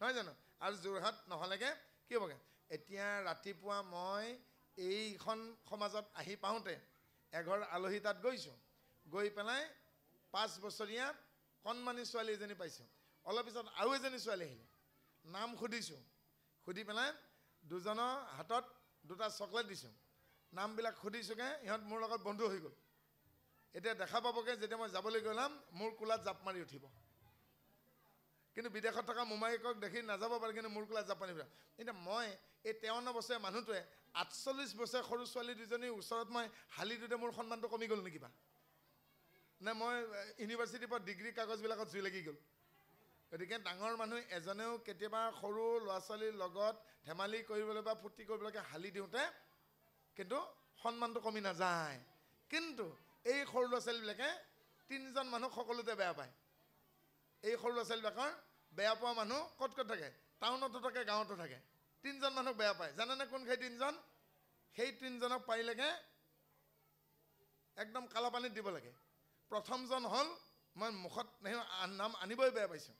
A: নহয় জানো? আৰু যোৰহাট নহ'লেগে কি হ'বগে? এতিয়া ৰাতিপুৱা মই এইখন সমাজত আহি পাওঁতে এঘৰ আলহী তাত গৈছোঁ, গৈ পেলাই 5 বছৰীয়া কণমানি ছোৱালী এজনী পাইছোঁ। অলপ পিছত আৰু এজনী ছোৱালী আহিলে, নাম সুধিছোঁ, সুধি পেলাই দুজনৰ হাতত 2টা চকলেট দিছোঁ, নামবিলাক সুধিছোঁগৈ, ইহঁত মোৰ লগত বন্ধু হৈ গ'ল। এতিয়া দেখা পাবগৈ, যেতিয়া মই যাবলৈ গ'লাম মোৰ কোলাত জাপ মাৰি উঠিব। কিন্তু বিদেশত থকা মোমায়েকক দেখি নাযাব পাৰে, কিন্তু মোৰ কোলাত জাপ মাৰি উঠিব। এতিয়া মই এই 53 বছৰীয়া মানুহটোৱে 48 বছৰীয়া সৰু ছোৱালী দুজনীৰ ওচৰত মই হালি দিওঁতে মোৰ সন্মানটো কমি গ'ল নেকি বা? নে মই ইউনিভাৰ্চিটিৰ পৰা ডিগ্ৰী কাগজবিলাকত জুই লাগি গ'ল? গতিকে ডাঙৰ মানুহ এজনেও কেতিয়াবা সৰু ল'ৰা ছোৱালীৰ লগত ধেমালি কৰিবলৈ বা ফূৰ্তি কৰিবলৈকে হালি দিওঁতে কিন্তু সন্মানটো কমি নাযায়। কিন্তু এই সৰু ল'ৰা ছোৱালীবিলাকে 3জন মানুহ সকলোতে বেয়া পায়। এই সৰু ল'ৰা ছোৱালীবিলাকৰ বেয়া পোৱা মানুহ ক'ত ক'ত থাকে? টাউনতো থাকে, গাঁৱতো থাকে। 3জন মানুহক বেয়া পায়। জানেনে কোন সেই 3জন? সেই 3জনক পাৰিলেগে একদম কালাপানীত দিব লাগে। প্ৰথমজন হ'ল, মই মুখত নাম আনিবই বেয়া পাইছোঁ,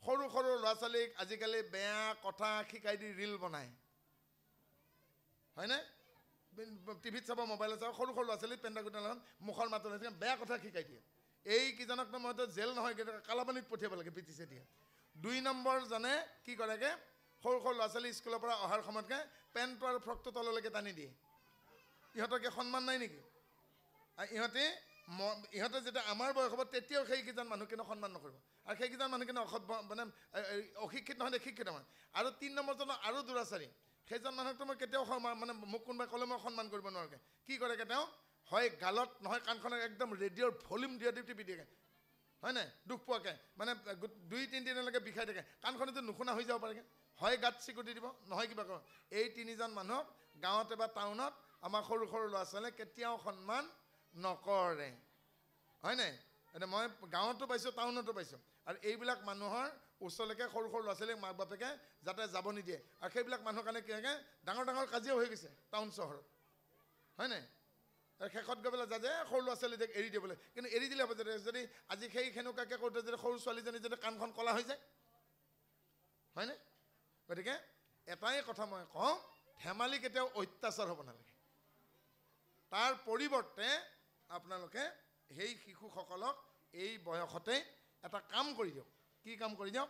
A: সৰু সৰু ল'ৰা ছোৱালীক আজিকালি বেয়া কথা শিকাই দি ৰিল বনায়, হয়নে? টিভিত চাব, মোবাইলত চাব, সৰু সৰু ল'ৰা ছোৱালী পেণ্টাকুটাৰ লগত মুখৰ মাতত বেয়া কথা শিকাই দিয়ে। এইকেইজনকতো মইতো জেল নহয়, কিন্তু কালাপানীত পঠিয়াব লাগে পিটিছে দিয়ে। 2 নম্বৰজনে কি কৰেগৈ? সৰু সৰু ল'ৰা ছোৱালী স্কুলৰ পৰা অহাৰ সময়তকে পেণ্টটো আৰু ফ্ৰকটো তললৈকে টানি দিয়ে। ইহঁতকে সন্মান নাই নেকি? ইহঁতে যেতিয়া আমাৰ বয়স হ'ব তেতিয়াও সেইকেইজন মানুহ কিন্তু সন্মান নকৰিব, আৰু সেইকেইজন মানুহ কিন্তু মানে অশিক্ষিত নহয়, শিক্ষিত নহয়। আৰু 3 নম্বৰজনৰ আৰু দুৰাচাৰী, সেইজন মানুহকতো মই কেতিয়াও মানে মোক কোনোবাই ক'লে মই সন্মান কৰিব নোৱাৰোগে। কি কৰেগৈ তেওঁ? হয় গালত নহয় কাণখনত একদম ৰেডিঅ'ৰ ভলিউম দিয়া টিপি দিয়েগৈ, হয় নাই? দুখ পোৱাকৈ, মানে 2-3 দিনলৈকে বিষাই থাকে, কাণখনতো নুশুনা হৈ যাব পাৰেগৈ। হয় গাত চিকুটি দিব, নহয় কিবা কৰক। এই 3জন মানুহক গাঁৱতে বা টাউনত আমাৰ সৰু সৰু ল'ৰা ছোৱালীয়ে কেতিয়াও সন্মান নকৰে, হয় নাই? এতিয়া মই গাঁৱতো পাইছোঁ, টাউনতো পাইছোঁ। আৰু এইবিলাক মানুহৰ ওচৰলৈকে সৰু সৰু ল'ৰা ছোৱালীক মাক বাপেকে যাতে যাব নিদিয়ে, আৰু সেইবিলাক মানুহৰ কাৰণে কি হয়গৈ? ডাঙৰ ডাঙৰ কাজিয়াও হৈ গৈছে টাউন চহৰত, হয় নাই? শেষত গৈ পেলাই যাতে সৰু ল'ৰা ছোৱালীক এৰি দিবলৈ, কিন্তু এৰি দিলে হ'ব যদি আজি সেই সেনেকুৱাকৈ কৰোঁতে যদি সৰু ছোৱালীজনী যদি কাণখন কলা হৈ যায়, হয়নে? গতিকে এটাই কথা মই কওঁ, ধেমালি কেতিয়াও অত্যাচাৰ হ'ব নালাগে। তাৰ পৰিৱৰ্তে আপোনালোকে সেই শিশুসকলক এই বয়সতে এটা কাম কৰি দিয়ক। কি কাম কৰি দিয়ক?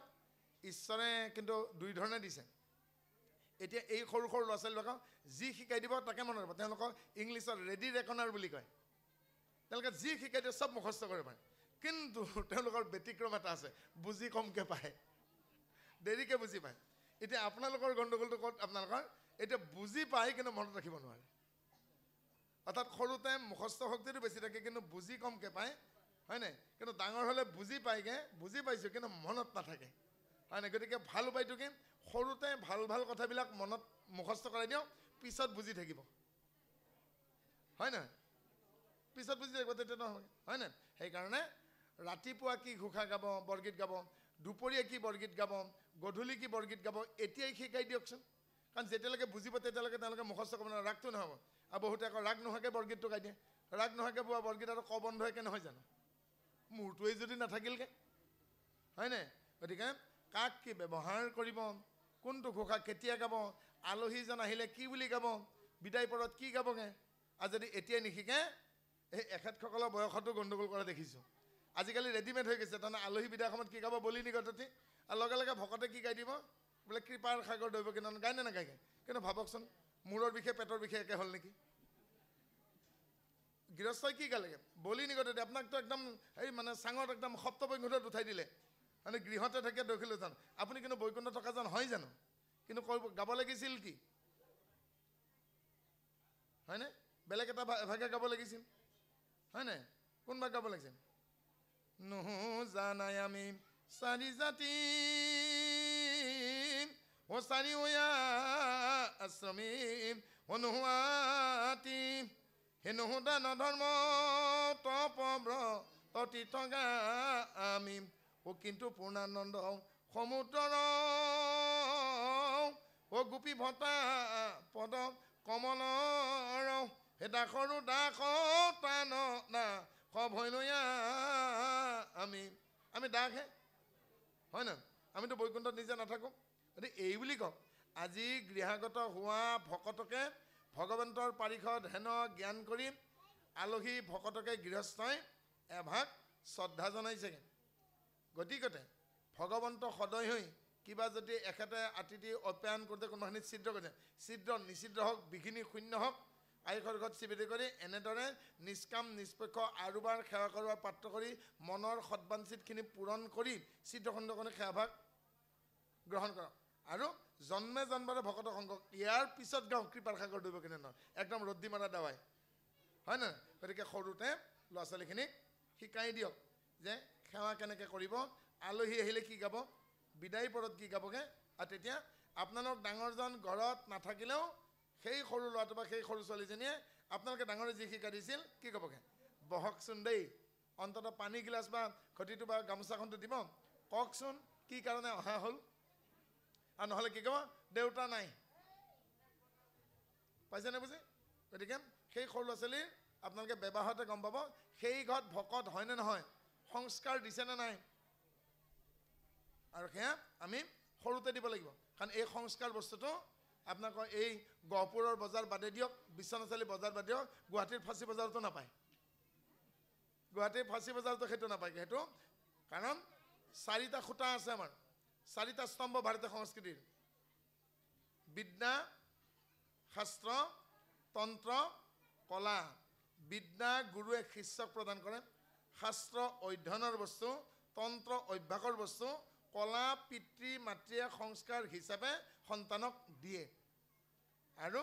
A: ঈশ্বৰে কিন্তু 2 ধৰণে দিছে। এতিয়া এই সৰু সৰু ল'ৰা ছোৱালীবিলাকক যি শিকাই দিব তাকে মনত ৰাখিব। তেওঁলোকক ইংলিছত ৰেডি ৰেকনাৰ বুলি কয়। তেওঁলোকে যি শিকাই দিয়ে চব মুখস্থ কৰিব পাৰে, কিন্তু তেওঁলোকৰ ব্যতিক্ৰম এটা আছে, বুজি কমকৈ পায়, দেৰিকৈ বুজি পায়। এতিয়া আপোনালোকৰ গণ্ডগোলটো ক'ত? আপোনালোকৰ এতিয়া বুজি পায় কিন্তু মনত ৰাখিব নোৱাৰে। অৰ্থাৎ সৰুতে মুখস্থ শক্তিটো বেছি থাকে কিন্তু বুজি কমকৈ পায়, হয় নাই? কিন্তু ডাঙৰ হ'লে বুজি পায়গৈ, বুজি পাইছোঁ কিন্তু মনত নাথাকে, হয় নাই? গতিকে ভাল উপায়টো কি? সৰুতে ভাল ভাল কথাবিলাক মনত মুখস্থ কৰাই দিয়ক, পিছত বুজি থাকিব, হয় নহয়? পিছত বুজি থাকিব, তেতিয়া নহয়, হয় নাই? সেইকাৰণে ৰাতিপুৱা কি ঘোষা গাব বৰগীত গাব, দুপৰীয়া কি বৰগীত গাব, গধূলি কি বৰগীত গাব, এতিয়াই শিকাই দিয়কচোন। কাৰণ যেতিয়ালৈকে বুজিব তেতিয়ালৈকে তেওঁলোকে মুখস্থ কৰিব নোৱাৰে, ৰাগটো নহ'ব। আৰু বহুতে আকৌ ৰাগ নোহোৱাকৈ বৰগীতটো গাই দিয়ে। ৰাগ নোহোৱাকৈ বোৱা বৰগীত আৰু ক বন্ধ একে নহয় জানো? মূৰটোৱেই যদি নাথাকিলগৈ, হয়নে? গতিকে কাক কি ব্যৱহাৰ কৰিব, কোনটো ঘোষা কেতিয়া গাব, আলহীজন আহিলে কি বুলি গাব, বিদায় পৰত কি গাবগৈ, আৰু যদি এতিয়াই নিশিকে এই এখেতসকলৰ বয়সতো গণ্ডগোল কৰা দেখিছোঁ। আজিকালি ৰেডিমেড হৈ গৈছে, তাৰমানে আলহী বিদায় সময়ত কি গাব বলি নিগততি, আৰু লগে লগে ভকতে কি গাই দিব বোলে কৃপাৰ সাগৰ দৈৱ কিনান, গায় নে নাগায়গৈ? কিন্তু ভাবকচোন, মূৰৰ বিষে পেটৰ বিষে একে হ'ল নেকি? গৃহস্থই কি গালেগৈ বলি নিগততি, আপোনাকতো একদম এই মানে চাঙত একদম সপ্তবৈকুণ্ঠত উঠাই দিলে, মানে গৃহতে থাকে দখিলো জান, আপুনি কিন্তু বৈকুণ্ঠ থকা যেন হয় জানো? কিন্তু গাব লাগিছিল কি, হয়নে? বেলেগ এটা এভাগে গাব লাগিছিল, হয়নে? কোনবা গাব লাগিছিল? নহো জানাই আমি চাৰি জাতি ও চাৰি আশ্ৰমী ও নোহোৱাতি হে নহো দান ধৰ্ম তপব্ৰত তীৰ্থগা আমি ও কিন্তু পূৰ্ণানন্দ সমুদ্ৰৰ ও গোপী ভটা পদ কমলৰ হে দাসৰো দাস টান না ভৈনয়া আমি দাসহে, হয় ন? আমিতো বৈকুণ্ঠত নিজে নাথাকোঁ। গতিকে এই বুলি কওঁ, আজি গৃহাগত হোৱা ভকতকে ভগৱন্তৰ পাৰিষদ হেন জ্ঞান কৰি আলহী ভকতকে গৃহস্থই এভাগ শ্ৰদ্ধা জনাইছেগৈ। গতিকতে ভগৱন্ত সদয় হৈ কিবা যদি এখেতে আতিথি অপ্যায়ন কৰোঁতে কোনোবাখিনিত ছিদ্ৰ কৰিছে, ছিদ্ৰ নিষিদ্ধ হওক, বিঘিনি শূন্য হওক, আয়ুষৰ ঘৰত চিবিতি কৰি এনেদৰে নিষ্কাম নিষ্পক্ষ আৰুবাৰ সেৱা কৰোৱাৰ পাত্ৰ কৰি মনৰ সৎবাঞ্চিতখিনি পূৰণ কৰি ছিদ্ৰখণ্ডখনে সেৱাভাগ গ্ৰহণ কৰক। আৰু জন্মে জন্মৰে ভকত সংঘ, ইয়াৰ পিছত গাঁও কৃপাৰ সাগৰ দৈৱ কিনে নহয়, একদম ৰদ্দি মাৰা দাৱাই, হয় নহয়? গতিকে সৰুতে ল'ৰা ছোৱালীখিনিক শিকাই দিয়ক যে সেৱা কেনেকৈ কৰিব, আলহী আহিলে কি গাব, বিদায় পৰত কি গাবগৈ, আৰু তেতিয়া আপোনালোক ডাঙৰজন ঘৰত নাথাকিলেও সেই সৰু ল'ৰাটো বা সেই সৰু ছোৱালীজনীয়ে আপোনালোকে ডাঙৰে যি শিকাই দিছিল কি ক'বগৈ, বহকচোন দেই, অন্ততঃ পানী গিলাচ বা ঘটিটো বা গামোচাখনটো দিব, কওকচোন কি কাৰণে অহা হ'ল, আৰু নহ'লে কি ক'ব, দেউতা নাই। পাইছেনে বুজি? গতিকে সেই সৰু ল'ৰা ছোৱালীৰ আপোনালোকে ব্যৱহাৰতে গম পাব সেই ঘৰত ভকত হয়নে নহয়, সংস্কাৰ দিছেনে নাই, আৰু সেয়া আমি সৰুতে দিব লাগিব। কাৰণ এই সংস্কাৰ বস্তুটো আপোনালোকৰ এই গহপুৰৰ বজাৰ বাদে দিয়ক, বিশ্বনাথচাৰিআলি বজাৰ বাদে দিয়ক, গুৱাহাটীৰ ফাঁচী বজাৰতো নাপায়, গুৱাহাটীৰ ফাঁচী বজাৰতো সেইটো নাপায়। সেইটো কাৰণ 4টা খুঁটা আছে আমাৰ, 4টা স্তম্ভ ভাৰতীয় সংস্কৃতিৰ, বিদ্যা, শাস্ত্ৰ, তন্ত্ৰ, কলা। বিদ্যা গুৰুৱে শিষ্যক প্ৰদান কৰে, শাস্ত্ৰ অধ্যয়নৰ বস্তু, তন্ত্ৰ অভ্যাসৰ বস্তু, কলা পিতৃ মাতৃয়ে সংস্কাৰ হিচাপে সন্তানক দিয়ে। আৰু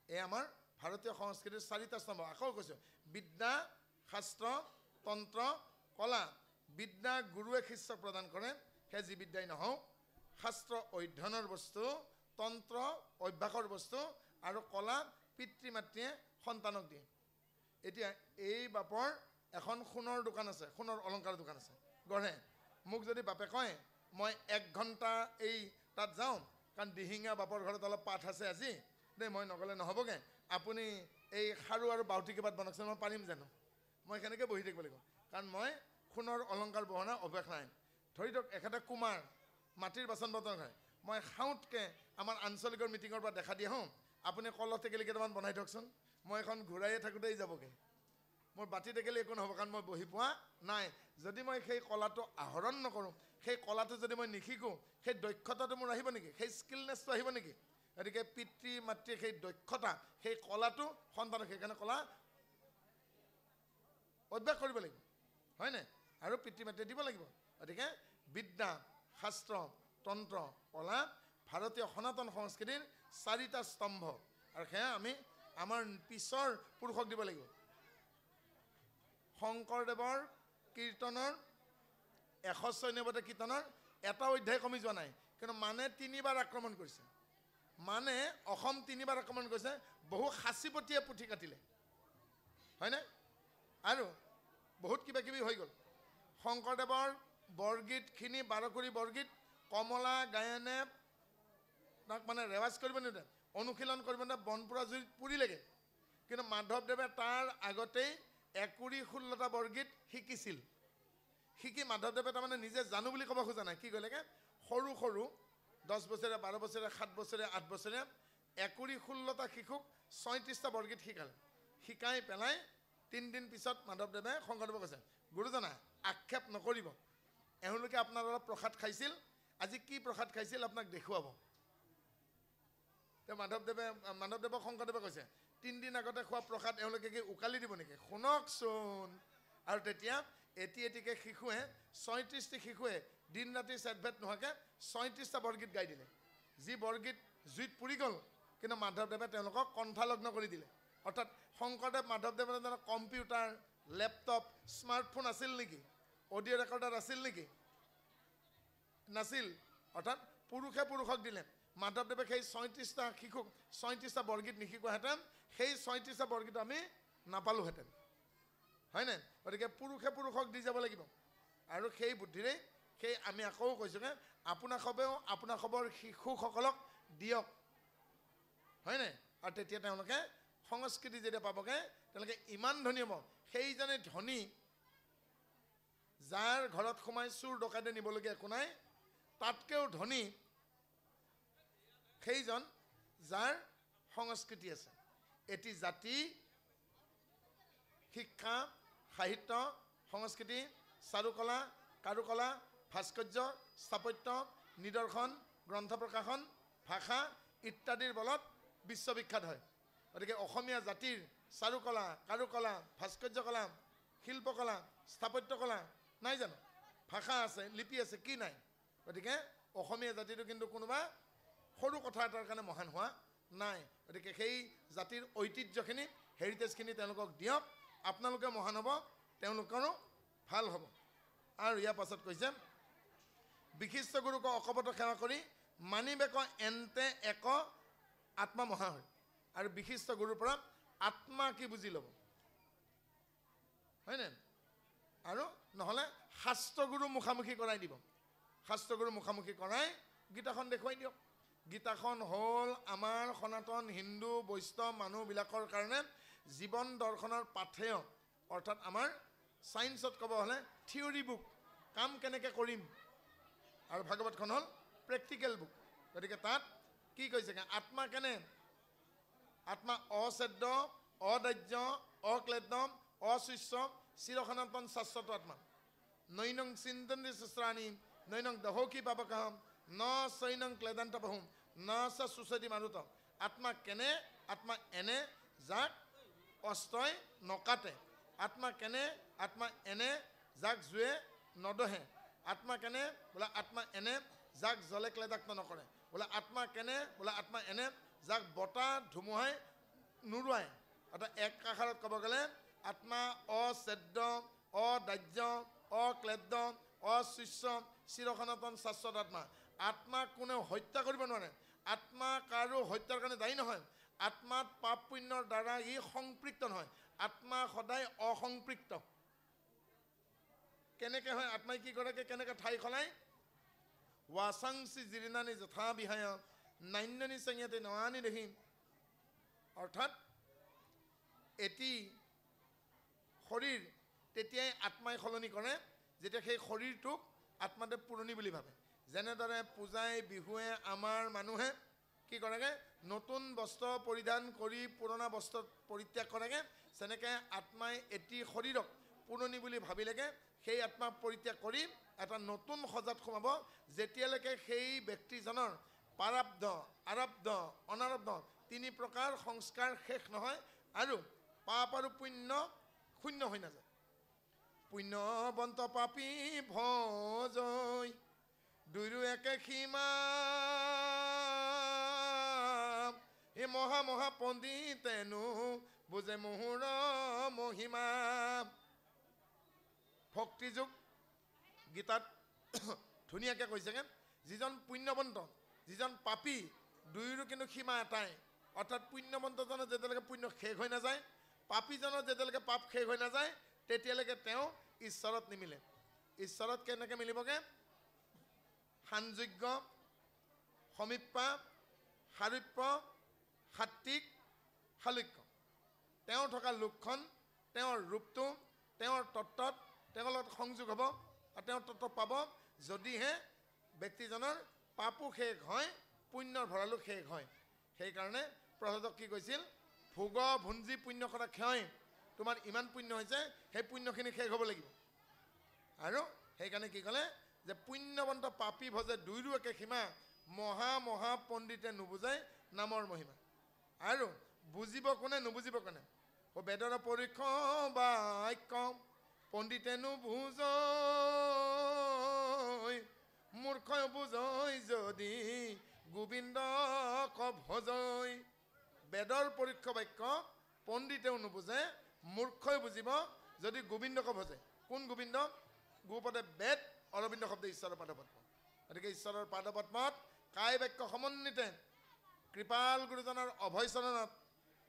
A: এই আমাৰ ভাৰতীয় সংস্কৃতিৰ 4টা স্তম্ভ। আকৌ কৈছোঁ, বিদ্যা, শাস্ত্ৰ, তন্ত্ৰ, কলা। বিদ্যা গুৰুৱে শিষ্যক প্ৰদান কৰে, সেই যি বিদ্যাই নহওক, শাস্ত্ৰ অধ্যয়নৰ বস্তু, তন্ত্ৰ অভ্যাসৰ বস্তু, আৰু কলা পিতৃ মাতৃয়ে সন্তানক দিয়ে। এতিয়া এই বাপৰ এখন সোণৰ দোকান আছে, সোণৰ অলংকাৰৰ দোকান আছে গঢ়ে। মোক যদি বাপে কয় মই 1 ঘণ্টা এই তাত যাওঁ, কাৰণ দিহিঙীয়া বাপৰ ঘৰত অলপ পাঠ আছে আজি দেই, মই নগ'লে নহ'বগৈ, আপুনি এই খাৰু আৰু বাউটি কিবাত বনাওকচোন, মই পাৰিম জানো? মই সেনেকৈ বহি থাকিব লাগিব, কাৰণ মই সোণৰ অলংকাৰ বহনা অভ্যাস নাই। ধৰি দিয়ক এখেতে কুমাৰ, মাটিৰ বাচন বৰ্তন খায়, মই খাওঁতকৈ আমাৰ আঞ্চলিকৰ মিটিঙৰ পৰা দেখা দি আহোঁ, আপুনি কলত টেকেলি কেইটামান বনাই দিয়কচোন, মই এখন ঘূৰাইয়ে থাকোঁতেই যাবগৈ, মোৰ বাতি টেকেলি একো নহ'ব, কাৰণ মই বহি পোৱা নাই। যদি মই সেই কলাটো আহৰণ নকৰোঁ, সেই কলাটো যদি মই নিশিকোঁ, সেই দক্ষতাটো মোৰ আহিব নেকি, সেই স্কিলনেছটো আহিব নেকি? গতিকে পিতৃ মাতৃৰ সেই দক্ষতা, সেই কলাটো সন্তানক সেইকাৰণে কলা অভ্যাস কৰিব লাগিব, হয়নে? আৰু পিতৃ মাতৃয়ে দিব লাগিব। গতিকে বিদ্যা, শাস্ত্ৰ, তন্ত্ৰ, কলা ভাৰতীয় সনাতন সংস্কৃতিৰ 4টা স্তম্ভ, আৰু সেয়া আমি আমাৰ পিছৰ পুৰুষক দিব লাগিব। শংকৰদেৱৰ কীৰ্তনৰ 196 কীৰ্তনৰ এটা অধ্যায় কমি যোৱা নাই, কিন্তু মানে 3বাৰ আক্ৰমণ কৰিছে, মানে অসম 3বাৰ আক্ৰমণ কৰিছে, বহু সাঁচিপতীয়া পুথি কাটিলে, হয়নে? আৰু বহুত কিবা কিবি হৈ গ'ল। শংকৰদেৱৰ বৰগীতখিনি 12 কুৰি বৰগীত কমলা গায়নে তাক মানে ৰেৱাজ কৰিব নিদিয়ে, অনুশীলন কৰিব নিদিয়ে, বনপুৰা জুইত পুৰিলেগৈ। কিন্তু মাধৱদেৱে তাৰ আগতেই 1 কুৰি 16টা বৰগীত শিকিছিল। শিকি মাধৱদেৱে তাৰমানে নিজে জানো বুলি ক'ব খোজা নাই। কি কৰিলেগৈ, সৰু সৰু 10 বছৰীয়া 12 বছৰীয়া 7 বছৰীয়া 8 বছৰীয়া 1 কুৰি 16টা শিশুক 36টা বৰগীত শিকালে। শিকাই পেলাই 3 দিন পিছত মাধৱদেৱে শংকৰদেৱক কৈছে, গুৰুজনা আক্ষেপ নকৰিব, এওঁলোকে আপোনাৰ অলপ প্ৰসাদ খাইছিল, আজি কি প্ৰসাদ খাইছিল আপোনাক দেখুৱাব। মাধৱদেৱক শংকৰদেৱে কৈছে, 3 দিন আগতে খোৱা প্ৰসাদ এওঁলোকে কি উকালি দিব নেকি, শুনকচোন। আৰু তেতিয়া এটিকে শিশুৱে 36টি শিশুৱে দিন ৰাতি চেটভেট নোহোৱাকৈ 36টা বৰগীত গাই দিলে। যি বৰগীত জুইত পুৰি গ'ল, কিন্তু মাধৱদেৱে তেওঁলোকক কণ্ঠালগ্ন কৰি দিলে। অৰ্থাৎ শংকৰদেৱ মাধৱদেৱৰ কম্পিউটাৰ, লেপটপ, স্মাৰ্টফোন আছিল নেকি, অডিঅ' ৰেকৰ্ডাৰ আছিল নেকি, নাছিল। অৰ্থাৎ পুৰুষে পুৰুষক দিলে। মাধৱদেৱে সেই 36টা শিশুক 36টা বৰগীত নিশিকোৱাহেঁতেন সেই 36টা বৰগীত আমি নাপালোহেঁতেন, হয়নে? গতিকে পুৰুষে পুৰুষক দি যাব লাগিব। আৰু সেই বুদ্ধিৰে সেই আমি আকৌ কৈছোঁগৈ, আপোনাৰ খবৰ শিশুসকলক দিয়ক, হয়নে? আৰু তেতিয়া তেওঁলোকে সংস্কৃতি যেতিয়া পাবগৈ তেওঁলোকে ইমান ধনী হ'ব। সেইজনে ধনী, যাৰ ঘৰত সোমাই চুৰ ডকাইতে নিবলগীয়া একো নাই, তাতকৈও ধনী সেইজন যাৰ সংস্কৃতি আছে। এটি জাতি শিক্ষা, সাহিত্য, সংস্কৃতি, চাৰুকলা, কাৰুকলা, ভাস্কৰ্য, স্থাপত্য, নিদৰ্শন, গ্ৰন্থ প্ৰকাশন, ভাষা ইত্যাদিৰ বলত বিশ্ববিখ্যাত হয়। গতিকে অসমীয়া জাতিৰ চাৰুকলা, কাৰুকলা, ভাস্কৰ্যকলা, শিল্পকলা, স্থাপত্যকলা নাই জানো, ভাষা আছে, লিপি আছে, কি নাই? গতিকে অসমীয়া জাতিটো কিন্তু কোনোবা সৰু কথা এটাৰ কাৰণে মহান হোৱা নাই। গতিকে সেই জাতিৰ ঐতিহ্যখিনি, হেৰিটেজখিনি তেওঁলোকক দিয়ক, আপোনালোকে মহান হ'ব, তেওঁলোকৰো ভাল হ'ব। আৰু ইয়াৰ পাছত কৈছে, বিশিষ্ট গুৰুক অকপট সেৱা কৰি মানিবেক এন্তে এক আত্মা মহা হয়। আৰু বিশিষ্ট গুৰুৰ পৰা আত্মা কি বুজি ল'ব, হয়নে? আৰু নহ'লে শাস্ত্ৰগুৰু মুখামুখি কৰাই দিব। শাস্ত্ৰগুৰু মুখামুখি কৰাই গীতাখন দেখুৱাই দিয়ক। গীতাখন হ'ল আমাৰ সনাতন হিন্দু বৈষ্ণৱ মানুহবিলাকৰ কাৰণে জীৱন দৰ্শনৰ পাথেয়। অৰ্থাৎ আমাৰ ছায়েন্সত ক'ব হ'লে থিয়ৰী বুক, কাম কেনেকৈ কৰিম। আৰু ভাগৱতখন হ'ল প্ৰেক্টিকেল বুক। গতিকে তাত কি কৈছেগৈ, আত্মা কেনে, আত্মা অছেদ্য, অদাহ্য, অক্লেদ্য, অশিষ্য, চিৰসনাতন শাশ্বত আত্মা। নৈনং চিন্তন্তি সহস্ৰাণি, নৈনং দহৌকি পাপকহম, ন চৈনং ক্লেদান্ত বহুম, ন চ সুচতি মাৰুত। আত্মা কেনে, আত্মা এনে যাক অস্ত্ৰই নকাটে। আত্মা কেনে, আত্মা এনে যাক জুয়ে নদহে। আত্মা কেনে, বোলে আত্মা এনে যাক জলে ক্লেদাক্ত নকৰে। বোলে আত্মা কেনে, বোলে আত্মা এনে যাক বতাহ ধুমুহাই নুৰুৱায়। অৰ্থাৎ এক আষাৰত ক'ব গ'লে আত্মা অছেদ্য, অদাহ্য, অক্লেদ্য, অশিষ্য, চিৰসনাতন শাশ্বত আত্মা। আত্মাক কোনেও হত্যা কৰিব নোৱাৰে। আত্মা কাৰো হত্যাৰ কাৰণে দায়ী নহয়। আত্মাত পাপ পুণ্যৰ দ্বাৰা ই সংপৃক্ত নহয়। আত্মা সদায় অসংপৃক্ত। কেনেকৈ হয়, আত্মাই কি কৰে, কেনেকৈ ঠাই সলায়, ৱাচাংচি জিৰিনানি যথা বিহায় নান্যনি চেঙিয়াতে নৱানি দেখি। অৰ্থাৎ এটি শৰীৰ তেতিয়াই আত্মাই সলনি কৰে যেতিয়া সেই শৰীৰটোক আত্মাদেৱ পুৰণি বুলি ভাবে। যেনেদৰে পূজাই বিহুৱে আমাৰ মানুহে কি কৰেগৈ, নতুন বস্ত্ৰ পৰিধান কৰি পুৰণা বস্ত্ৰ পৰিত্যাগ কৰেগৈ, যেনেকৈ আত্মাই এটি শৰীৰক পুৰণি বুলি ভাবিলেগৈ সেই আত্মা পৰিত্যাগ কৰি এটা নতুন সজাত সোমাব। যেতিয়ালৈকে সেই ব্যক্তিজনৰ প্ৰাৰব্ধ, আৰব্ধ, অনাৰব্ধ 3 প্ৰকাৰ সংস্কাৰ শেষ নহয় আৰু পাপ আৰু পুণ্য শূন্য হৈ নাযায়। পুণ্যবন্ত পাপী ভজৈ দুয়ো একে সীমা, এই মহা মহা পণ্ডিতেনো বুজে মুহুৰ মহিমা। ভক্তিযোগ গীতাত ধুনীয়াকৈ কৈছেগৈ, যিজন পুণ্যবন্ত, যিজন পাপী, দুয়োৰো কিন্তু সীমা এটাই। অৰ্থাৎ পুণ্যবন্তজনৰ যেতিয়ালৈকে পুণ্য শেষ হৈ নাযায়, পাপীজনৰ যেতিয়ালৈকে পাপ শেষ হৈ নাযায়, তেতিয়ালৈকে তেওঁ ঈশ্বৰত নিমিলে। ঈশ্বৰত কেনেকৈ মিলিবগে সানযোগ্য সমীপা সাৰূপ্য সাত্বিক শালুক্য তেওঁ থকা লোকখন তেওঁৰ ৰূপটো তেওঁৰ তত্ত্বত তেওঁৰ লগত সংযোগ হ'ব আৰু তেওঁৰ তত্ত্ব পাব যদিহে ব্যক্তিজনৰ পাপো শেষ হয় পুণ্যৰ ভঁৰালো শেষ হয় সেইকাৰণে প্ৰহ্লাদক কি কৈছিল ভোগ ভুঞ্জি পুণ্য কৰা ক্ষয় তোমাৰ ইমান পুণ্য হৈছে সেই পুণ্যখিনি শেষ হ'ব লাগিব আৰু সেইকাৰণে কি ক'লে যে পুণ্যৱন্ত পাপী ভজে দুইৰো একে সীমা মহা মহা পণ্ডিতে নুবুজাই নামৰ মহিমা আৰু বুজিব কোনে নুবুজিব কোনে ও বেদৰ পৰীক্ষ বাক্য পণ্ডিতে নুবুজৈ মূৰ্খই বুজৈ যদি গোবিন্দক ভজৈ বেদৰ পৰীক্ষ বাক্য পণ্ডিতেও নুবুজে মূৰ্খই বুজিব যদি গোবিন্দক ভজে কোন গোবিন্দ গোপদে বেদ অৰবিন্দ শব্দ ঈশ্বৰৰ পাদপদ্ম গতিকে ঈশ্বৰৰ পাদপদ্মত কায় বাক্য সমন্বিতে কৃপাল গুৰুজনৰ অভয় চৰণত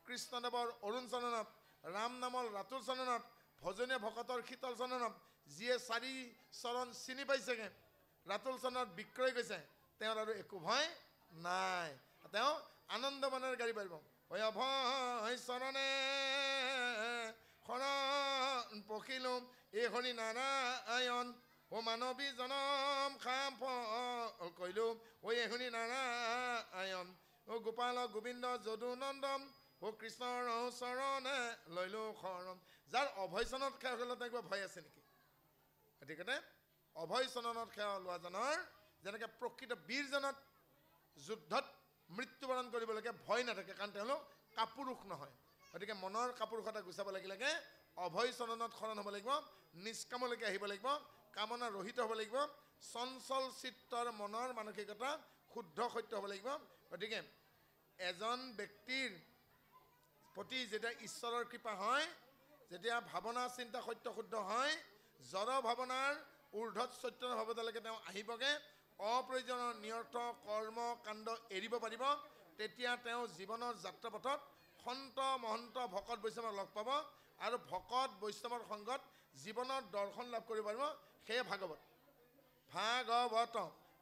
A: কৃষ্ণদেৱৰ অৰুণ চৰণত ৰাম নামৰ ৰাতুল চৰণত ভজনীয় ভকতৰ শীতল চৰণত যিয়ে 4 চৰণ চিনি পাইছেগে ৰাতুল চৰণত বিক্ৰয় গৈছে তেওঁৰ আৰু একো ভয় নাই তেওঁ আনন্দ মনেৰে গাড়ী পাৰিব ঐ অভয় চৰণে শৰণ পখিলো এই হৰি নাৰায়ণ ও মানৱী জনম খাম কৈলো ঐ হৰি নাৰায়ণ ও গোপাল গোবিন্দ যদু নন্দন ও কৃষ্ণৰ চৰণে লৈলো শৰণ যাৰ অভয় চৰণত সেৱা কৰিলে কিবা ভয় আছে নেকি গতিকে অভয় চৰণত সেৱা লোৱাজনৰ যেনেকৈ প্ৰকৃত বীৰজনত যুদ্ধত মৃত্যুবৰণ কৰিবলৈকে ভয় নাথাকে কাৰণ তেওঁলোক কাপুৰুষ নহয় গতিকে মনৰ কাপুৰুষতা গুচাব লাগিলে অভয় চৰণত শৰণ হ'ব লাগিব নিষ্কামলৈকে আহিব লাগিব কামনা ৰহিত হ'ব লাগিব চঞ্চল চিত্তৰ মনৰ মানসিকতা শুদ্ধ সত্য হ'ব লাগিব গতিকে এজন ব্যক্তিৰ প্ৰতি যেতিয়া ঈশ্বৰৰ কৃপা হয় যেতিয়া ভাৱনা চিন্তা সত্য শুদ্ধ হয় জড় ভাৱনাৰ ঊৰ্ধত চৈতন্য ভাৱতালৈকে তেওঁ আহিবগে অপ্ৰয়োজনীয় নিয়ৰ্থ কৰ্ম কাণ্ড এৰিব পাৰিব তেতিয়া তেওঁ জীৱনৰ যাত্ৰাপথত সন্ত মহন্ত ভকত বৈষ্ণৱক লগ পাব আৰু ভকত বৈষ্ণৱৰ সংগত জীৱনৰ দৰ্শন লাভ কৰিব পাৰিব সেয়ে ভাগৱত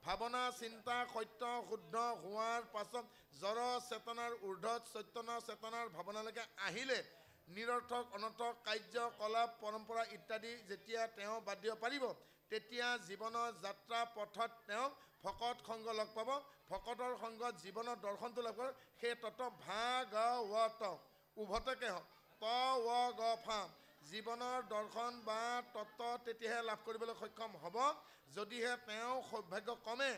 A: ভাৱনা চিন্তা সত্য শুদ্ধ হোৱাৰ পাছত জড় চেতনাৰ ঊৰ্ধত চৈতন্য চেতনাৰ ভাৱনালৈকে আহিলে নিৰৰ্থক অনৰ্থক কাৰ্য কলাপ পৰম্পৰা ইত্যাদি যেতিয়া তেওঁ বাদ দিব পাৰিব তেতিয়া জীৱনৰ যাত্ৰা পথত তেওঁ ভকত সংগ লগ পাব ভকতৰ সংগত জীৱনৰ দৰ্শনটো লাভ কৰিব সেই তত্ত্ব ভাগৱত উভতকে হওক ত ৱ গ ফা জীৱনৰ দৰ্শন বা তত্ত্ব তেতিয়াহে লাভ কৰিবলৈ সক্ষম হ'ব যদিহে তেওঁ সৌভাগ্য কমে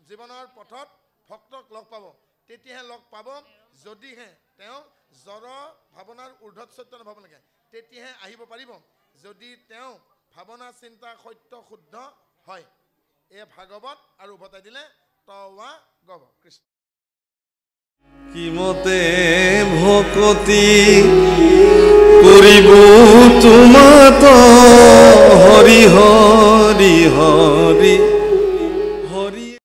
A: জীৱনৰ পথত ভক্তক লগ পাব তেতিয়াহে লগ পাব যদিহে তেওঁ জড় ভাৱনাৰ ঊৰ্ধত চৈতন্য ভাৱনালৈকে তেতিয়াহে আহিব পাৰিব যদি তেওঁ ভাৱনা চিন্তা সত্য শুদ্ধ হয় এই ভাগৱত আৰু উভতাই দিলে তৱা গব কৃষ্ণ
C: কিমতে ভকতি কৰিব তোমাত হৰি হৰি হৰি